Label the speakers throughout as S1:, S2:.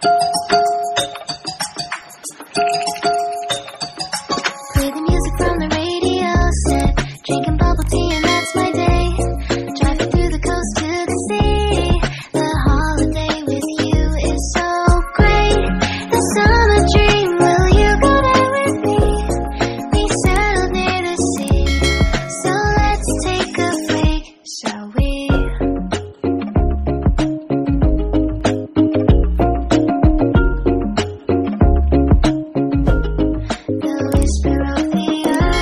S1: Play the music from the radio set, drinking bubble tea and that's my day. Driving through the coast to the sea. The holiday with you is so great. The summer dream, will you go there with me? We settled near the sea, so let's take a break, shall we? The whisper of the earth.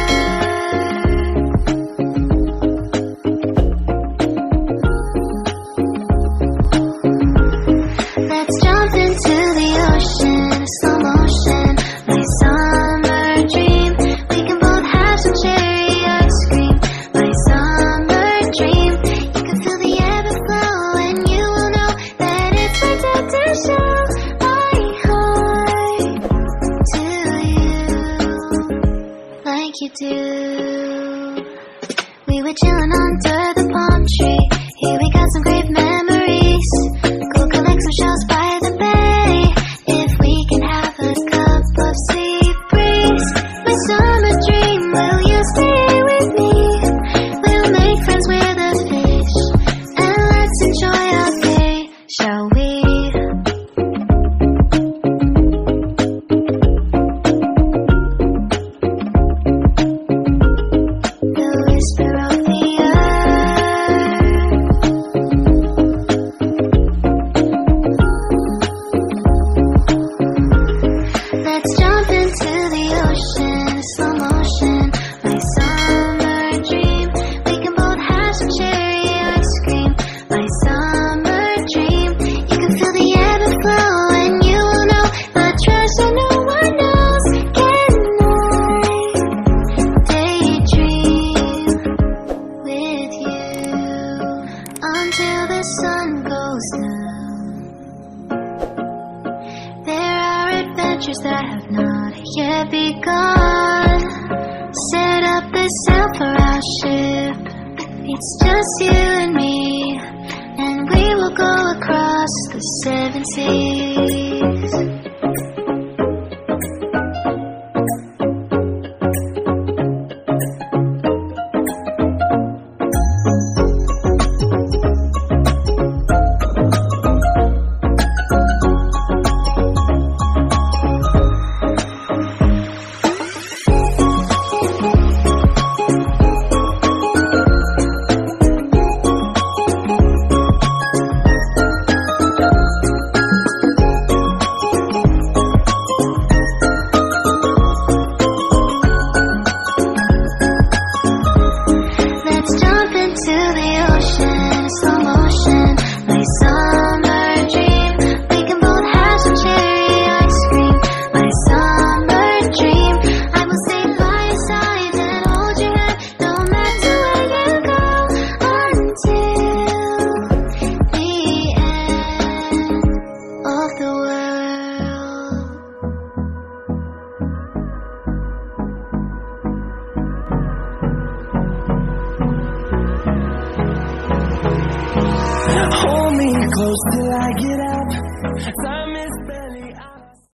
S1: Let's jump into the ocean, slow motion, my summer dream. We can both have some cherry ice cream, my summer dream. You can feel the ebb and flow, and you will know that it's my time to show my heart to you, like you do. We were chilling under the palm tree. Here we got some great memories. Go collect some shells by the bay. If we can have a cup of sea breeze. My summer dream, will you stay with me? We'll make friends with the fish, and let's enjoy our day, shall we? The whisper of the earth. Let's jump into the ocean, slow motion, my summer dream. We can both have some cherry ice cream, my summer dream. You can feel the ebb and flow, and you will know the treasure no one knows. Can I daydream with you until the sun goes down? There are adventures that have not yet begun. Set up a sail for our ship. It's just you and me, and we will go across the 7 seas. Let's jump into the ocean, slow motion, my summer dream. We can both have some cherry ice cream, my summer dream. I will stay by your side and hold your hand, no matter where you go, until the end of the world.
S2: Hold me close till I get up.